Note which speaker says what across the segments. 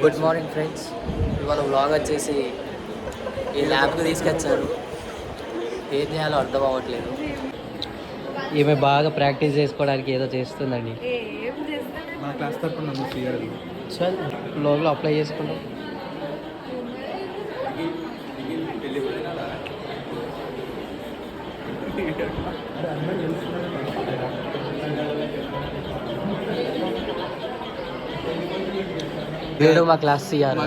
Speaker 1: Good morning friends. ఇవాళ vlog వచ్చేసి ఈ ల్యాబ్కి తీసుకొచ్చారు. ఏం చేయాలో అర్థం అవ్వట్లేదు. ఈమె బాగా ప్రాక్టీస్ చేసుకోవడానికి ఏదో చేస్తుందండి.
Speaker 2: మా క్లాస్ తరపున
Speaker 1: సార్ లోపల అప్లై చేసుకున్నాం. వీడు మా క్లాస్ సిఆర్.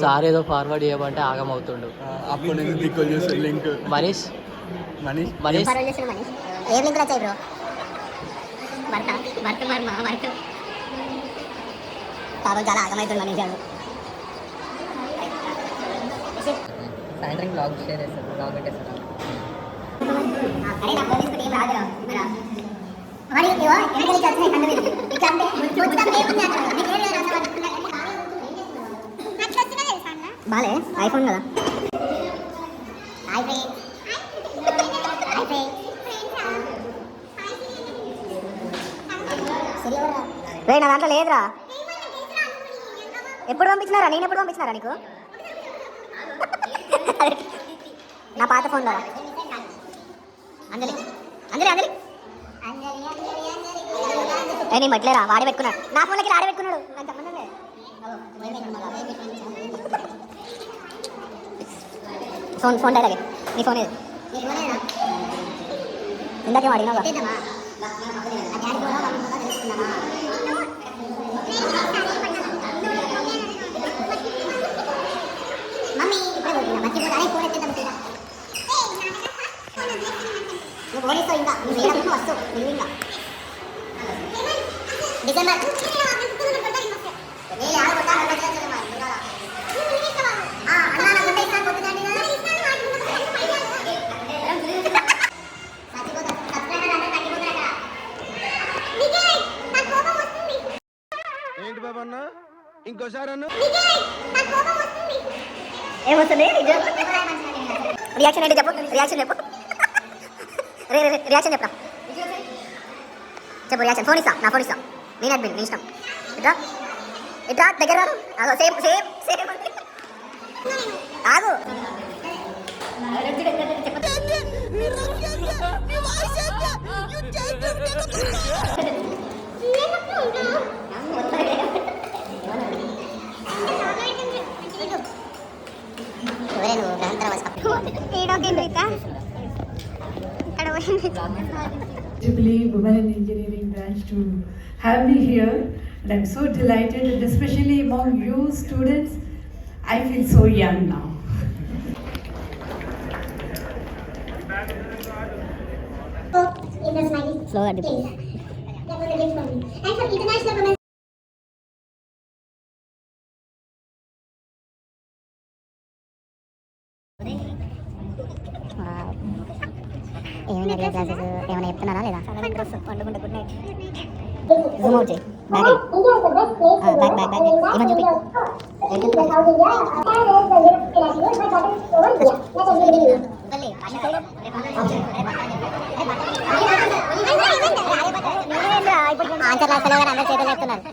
Speaker 1: సార్ ఏదో ఫార్వర్డ్ చేయమంటే ఆగమవుతుండు.
Speaker 2: అప్పుడు నేను దిక్కులు చేస్తాను లింక్.
Speaker 1: మనీష్
Speaker 3: మనీష్ ఏ లింక్ వచ్చాయి బ్రో? పాపం చాలా ఆగమవుతుంది మనీష్ గారు.
Speaker 1: సాయంత్రం బ్లాగ్ షేర్ చేస్తాను. బ్లాగ్ పెట్టేస్తాను.
Speaker 3: అరే నా ఫోన్ తీసుకుంటే ఏం రాదు రా. మరి ఇవో ఎక్కడికి వచ్చాయి కన్ను మీద ఇట్లా అంటే మొత్తం ఏముంది అక్కడ నీకు ఏం లేదు అసలు. బాలే ఐఫోన్ కదా. రే నా దాంట్లో లేదురా. ఎప్పుడు పంపించినారా? నేను ఎప్పుడు పంపించినారా నీకు? నా పాత ఫోన్ కదా. అంజలి అంజలి అంజలి నేను మట్లేరా వాడి పెట్టుకున్నాడు. నా ఫోన్లకి ఆడే పెట్టుకున్నాడు. నాకు సంబంధం లేదు. ఫోన్ డైలాగే నీ ఫోన్ ఏది? ఇందాకే వాడినా నువ్వు పోలీసు ఇంకా నువ్వు వేయడం వస్తు నువ్వు ఇంకా డిసెంబర్
Speaker 2: ఏంటి బాబా అన్న ఇంకోసారి అన్న
Speaker 3: ఏమొస్తుంది? రియాక్షన్ ఏంటి చెప్పు. రియాక్షన్ చెప్పు. రియాక్షన్ చెప్పరా చెప్పు. రియాక్షన్ ఫోన్ ఇస్తా. నా ఫోన్ ఇస్తా. నేను అడ్మిన్ నీ ఇష్టం. ఇట్లా ఇట్లా దగ్గర రాదు. అదో సేమ్ సేమ్ సేమ్ ఆగు.
Speaker 4: Women in Engineering branch to have me here, and I'm so delighted, and especially among you students, I feel so young now.
Speaker 3: Slow at the and for international women. ఏమైనా classes ఏమైనా చెప్తున్నారా లేదా? Zoom out చేయి. Back back back back ఏమని చూపి. Answer రాస్తలేవు కానీ అందరు చేతులు చెప్తున్నారు.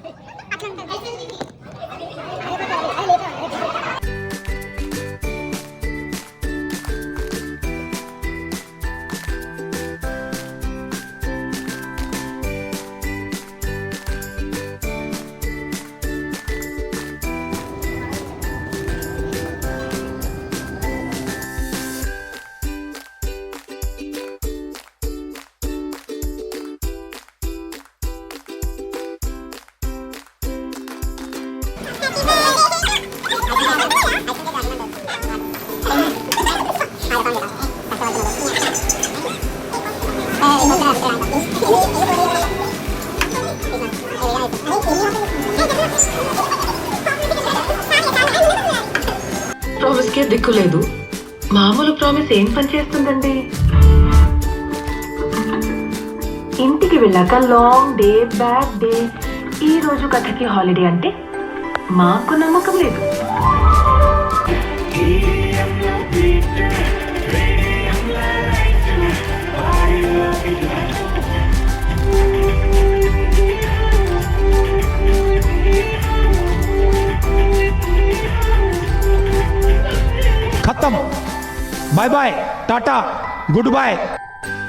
Speaker 5: ప్రామిస్ కే దిక్కు లేదు. మామూలు ప్రామిస్ ఏం పని చేస్తుందండి? ఇంటికి వెళ్ళాక లాంగ్ డే బ్యాడ్ డే, ఈ రోజు కథకి హాలిడే అంటే మాకు నమ్మకం లేదు.
Speaker 6: खत्म बाय बाय टाटा गुड बाय